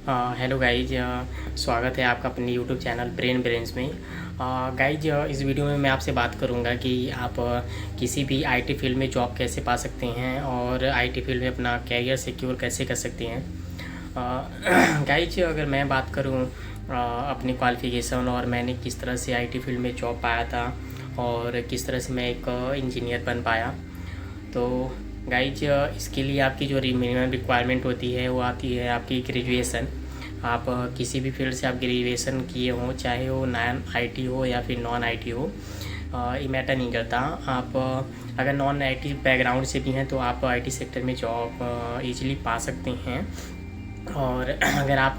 Hello guys, स्वागत है आपका अपने यूट्यूब चैनल ब्रेन्स में। गाइज, इस वीडियो में मैं आपसे बात करूंगा कि आप किसी भी आईटी फील्ड में जॉब कैसे पा सकते हैं और आईटी फील्ड में अपना कैरियर सिक्योर कैसे कर सकते हैं। गाइज, अगर मैं बात करूं अपनी क्वालिफ़िकेशन और मैंने किस तरह से आईटी फील्ड में जॉब पाया था और किस तरह से मैं एक इंजीनियर बन पाया, तो गाइज इसके लिए आपकी जो मिनिमम रिक्वायरमेंट होती है वो आती है आपकी ग्रेजुएशन। आप किसी भी फील्ड से आप ग्रेजुएशन किए हों, चाहे वो नॉन आईटी हो या फिर नॉन आईटी हो, ये मैटर नहीं करता। आप अगर नॉन आईटी बैकग्राउंड से भी हैं तो आप आईटी सेक्टर में जॉब ईजिली पा सकते हैं। और अगर आप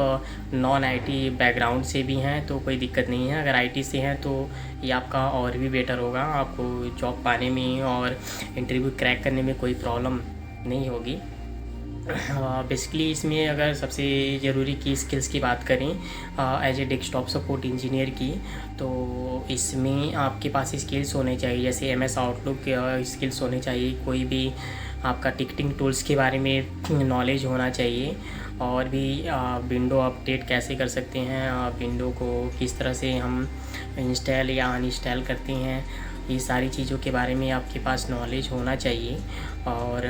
नॉन आईटी बैकग्राउंड से भी हैं तो कोई दिक्कत नहीं है। अगर आईटी से हैं तो ये आपका और भी बेटर होगा, आपको जॉब पाने में और इंटरव्यू क्रैक करने में कोई प्रॉब्लम नहीं होगी। बेसिकली इसमें अगर सबसे ज़रूरी की स्किल्स की बात करें as a desktop support engineer की, तो इसमें आपके पास स्किल्स होने चाहिए, जैसे एमएस आउटलुक स्किल्स होने चाहिए, कोई भी आपका टिकटिंग टूल्स के बारे में नॉलेज होना चाहिए, और भी विंडो अपडेट कैसे कर सकते हैं, विंडो को किस तरह से हम इंस्टॉल या अनइंस्टॉल करते हैं, ये सारी चीज़ों के बारे में आपके पास नॉलेज होना चाहिए। और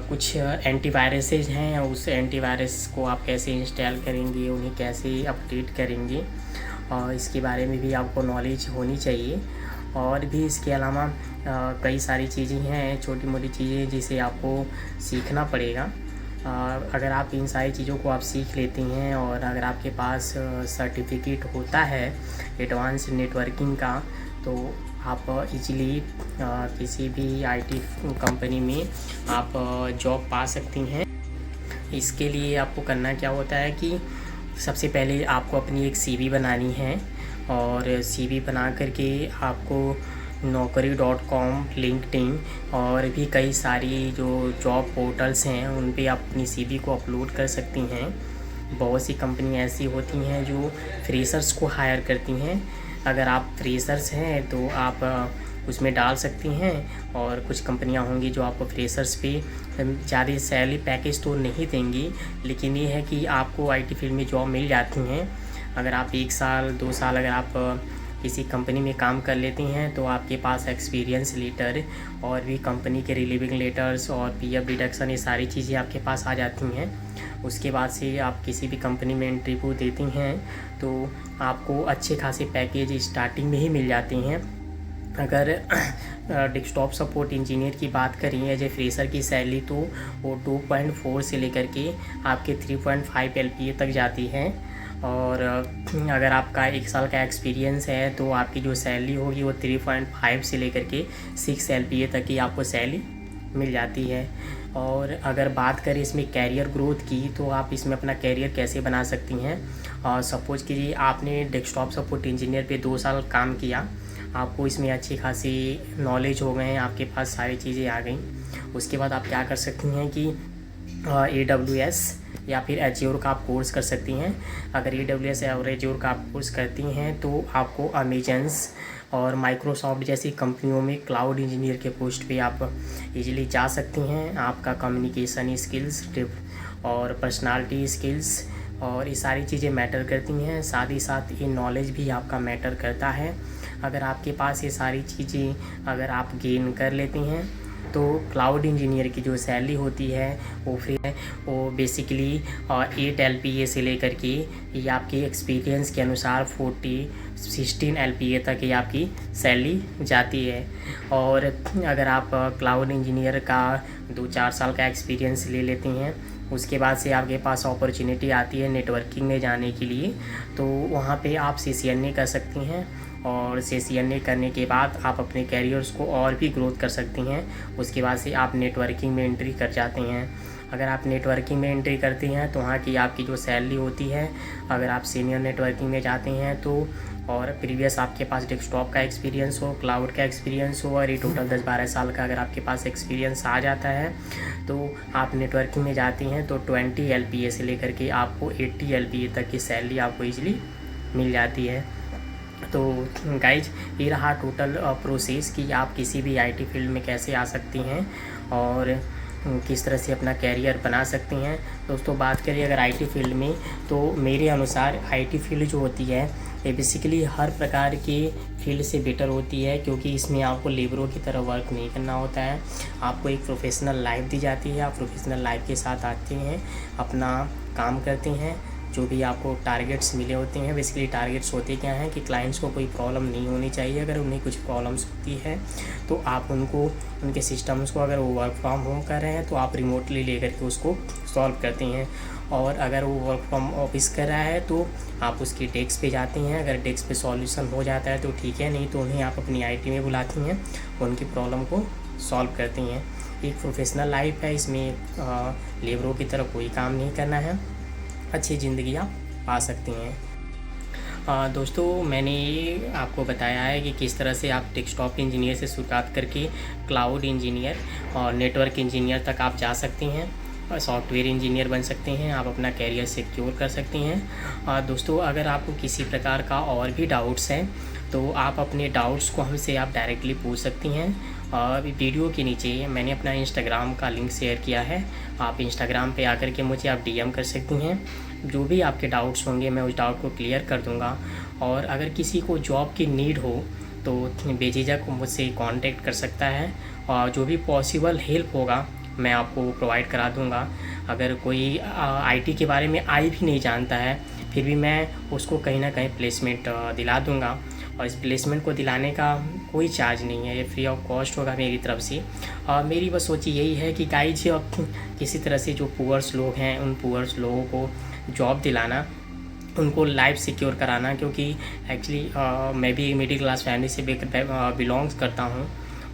कुछ एंटीवायरसेज हैं, उस एंटीवायरस को आप कैसे इंस्टॉल करेंगे, उन्हें कैसे अपडेट करेंगे, और इसके बारे में भी आपको नॉलेज होनी चाहिए। और भी इसके अलावा कई सारी चीज़ें हैं, छोटी मोटी चीज़ें जिसे आपको सीखना पड़ेगा। अगर आप इन सारी चीज़ों को आप सीख लेते हैं और अगर आपके पास सर्टिफिकेट होता है एडवांस नेटवर्किंग का, तो आप इजीली किसी भी आईटी कंपनी में आप जॉब पा सकती हैं। इसके लिए आपको करना क्या होता है कि सबसे पहले आपको अपनी एक सीवी बनानी है, और सीवी बना करके आपको naukri.com, लिंक्डइन और भी कई सारी जो जॉब पोर्टल्स हैं उन पे आप अपनी सीवी को अपलोड कर सकती हैं। बहुत सी कंपनी ऐसी होती हैं जो फ्रेशर्स को हायर करती हैं। अगर आप फ्रेशर्स हैं तो आप उसमें डाल सकती हैं, और कुछ कंपनियां होंगी जो आपको फ्रेशर्स पे ज़्यादा सैलरी पैकेज तो नहीं देंगी, लेकिन ये है कि आपको आईटी फील्ड में जॉब मिल जाती हैं। अगर आप 1 साल 2 साल अगर आप किसी कंपनी में काम कर लेते हैं तो आपके पास एक्सपीरियंस लेटर और भी कंपनी के रिलीविंग लेटर्स और पीएफ डिडक्शन, ये सारी चीज़ें आपके पास आ जाती हैं। उसके बाद से आप किसी भी कंपनी में इंटरव्यू देती हैं तो आपको अच्छे खासे पैकेज स्टार्टिंग में ही मिल जाते हैं। अगर डेस्कटॉप सपोर्ट इंजीनियर की बात करें एज ए फ्रेशर की सैलरी, तो वो 2.4 से लेकर के आपके 3.5 एलपीए तक जाती है। और अगर आपका 1 साल का एक्सपीरियंस है तो आपकी जो सैलरी होगी वो 3.5 से लेकर के 6 एलपीए तक की आपको सैलरी मिल जाती है। और अगर बात करें इसमें कैरियर ग्रोथ की, तो आप इसमें अपना कैरियर कैसे बना सकती हैं। और सपोज कीजिए आपने डेस्कटॉप सपोर्ट इंजीनियर पे 2 साल काम किया, आपको इसमें अच्छी खासी नॉलेज हो गए, आपके पास सारी चीज़ें आ गई। उसके बाद आप क्या कर सकती हैं कि AWS या फिर एज्योर का आप कोर्स कर सकती हैं। अगर AWS और एज्योर का आप कोर्स करती हैं तो आपको अमेजन्स और माइक्रोसॉफ्ट जैसी कंपनियों में क्लाउड इंजीनियर के पोस्ट पे आप इजीली जा सकती हैं। आपका कम्युनिकेशन स्किल्स और पर्सनालिटी स्किल्स और ये सारी चीज़ें मैटर करती हैं, साथ ही साथ ये नॉलेज भी आपका मैटर करता है। अगर आपके पास ये सारी चीज़ें अगर आप गेन कर लेती हैं तो क्लाउड इंजीनियर की जो सैलरी होती है वो फ्री है। वो बेसिकली 8 एलपीए से लेकर के ये आपके एक्सपीरियंस के अनुसार 16 एलपीए तक ये आपकी सैलरी जाती है। और अगर आप क्लाउड इंजीनियर का 2-4 साल का एक्सपीरियंस ले लेती हैं, उसके बाद से आपके पास अपॉर्चुनिटी आती है नेटवर्किंग में जाने के लिए, तो वहाँ पे आप CCNA कर सकती हैं। और CCNA करने के बाद आप अपने कैरियर्स को और भी ग्रोथ कर सकती हैं। उसके बाद से आप नेटवर्किंग में एंट्री कर जाते हैं। अगर आप नेटवर्किंग में एंट्री करती हैं तो वहाँ की आपकी जो सैलरी होती है, अगर आप सीनियर नेटवर्किंग में जाते हैं तो, और प्रीवियस आपके पास डेस्कटॉप का एक्सपीरियंस हो, क्लाउड का एक्सपीरियंस हो, और ये टोटल 10-12 साल का अगर आपके पास एक्सपीरियंस आ जाता है तो आप नेटवर्किंग में जाती हैं तो 20 एलपीए से लेकर के आपको 80 एलपीए तक की सैलरी आपको ईजिली मिल जाती है। तो गाइज, ये रहा टोटल प्रोसेस कि आप किसी भी आईटी फील्ड में कैसे आ सकती हैं। और किस तरह से अपना कैरियर बना सकते हैं। दोस्तों बात करें अगर आईटी फील्ड में, तो मेरे अनुसार आईटी फील्ड जो होती है ये बेसिकली हर प्रकार के फील्ड से बेटर होती है, क्योंकि इसमें आपको लेबरों की तरह वर्क नहीं करना होता है। आपको एक प्रोफेशनल लाइफ दी जाती है, आप प्रोफेशनल लाइफ के साथ आते हैं, अपना काम करते हैं। जो भी आपको टारगेट्स मिले होते हैं, बेसिकली टारगेट्स होते क्या हैं कि क्लाइंट्स को कोई प्रॉब्लम नहीं होनी चाहिए। अगर उन्हें कुछ प्रॉब्लम्स होती है तो आप उनको, उनके सिस्टम्स को, अगर वो वर्क फ्रॉम होम कर रहे हैं तो आप रिमोटली लेकर के उसको सॉल्व करते हैं। और अगर वो वर्क फ्रॉम ऑफिस कर रहा है तो आप उसकी डेस्क पे जाते हैं। अगर डेस्क पे सॉल्यूशन हो जाता है तो ठीक है, नहीं तो उन्हें आप अपनी आईटी में बुलाती हैं, उनकी प्रॉब्लम को सॉल्व करती हैं। एक प्रोफेशनल लाइफ है, इसमें लेबरों की तरह कोई काम नहीं करना है, अच्छी ज़िंदगी आप पा सकती हैं। दोस्तों मैंने आपको बताया है कि किस तरह से आप डेस्कटॉप इंजीनियर से शुरुआत करके क्लाउड इंजीनियर और नेटवर्क इंजीनियर तक आप जा सकती हैं, और सॉफ्टवेयर इंजीनियर बन सकते हैं, आप अपना कैरियर सिक्योर कर सकती हैं। दोस्तों अगर आपको किसी प्रकार का और भी डाउट्स हैं तो आप अपने डाउट्स को हमसे आप डायरेक्टली पूछ सकती हैं। वीडियो के नीचे मैंने अपना इंस्टाग्राम का लिंक शेयर किया है, आप इंस्टाग्राम पे आकर के मुझे आप डीएम कर सकती हैं। जो भी आपके डाउट्स होंगे मैं उस डाउट को क्लियर कर दूंगा। और अगर किसी को जॉब की नीड हो तो बेझिझक मुझसे कांटेक्ट कर सकता है, और जो भी पॉसिबल हेल्प होगा मैं आपको प्रोवाइड करा दूंगा। अगर कोई आईटी के बारे में भी नहीं जानता है, फिर भी मैं उसको कहीं ना कहीं प्लेसमेंट दिला दूंगा, और इस प्लेसमेंट को दिलाने का कोई चार्ज नहीं है, ये फ्री ऑफ कॉस्ट होगा मेरी तरफ से। मेरी बस सोच यही है कि गाइज किसी तरह से जो पुअर्स लोग हैं उन पुअर्स लोगों को जॉब दिलाना, उनको लाइफ सिक्योर कराना, क्योंकि एक्चुअली मैं भी मिडिल क्लास फैमिली से बिलोंग्स करता हूँ।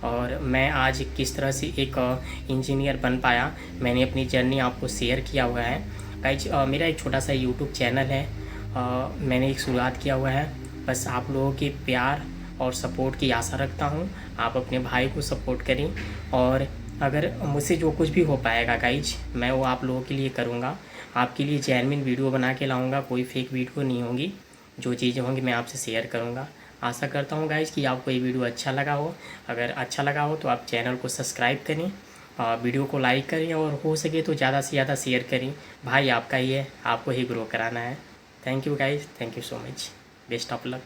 और मैं आज किस तरह से एक इंजीनियर बन पाया, मैंने अपनी जर्नी आपको शेयर किया हुआ है। गाइज मेरा एक छोटा सा यूट्यूब चैनल है, मैंने एक शुरुआत किया हुआ है। बस आप लोगों के प्यार और सपोर्ट की आशा रखता हूँ, आप अपने भाई को सपोर्ट करें। और अगर मुझसे जो कुछ भी हो पाएगा गाइज मैं वो आप लोगों के लिए करूँगा, आपके लिए जेन्युइन वीडियो बना के लाऊँगा, कोई फेक वीडियो नहीं होगी। जो चीज़ें होंगी मैं आपसे शेयर करूँगा। आशा करता हूँ गाइज कि आपको ये वीडियो अच्छा लगा हो। अगर अच्छा लगा हो तो आप चैनल को सब्सक्राइब करें, वीडियो को लाइक करें, और हो सके तो ज़्यादा से ज़्यादा शेयर करें। भाई आपका ही है, आपको ही ग्रो कराना है। Thank you guys, thank you so much, best of luck.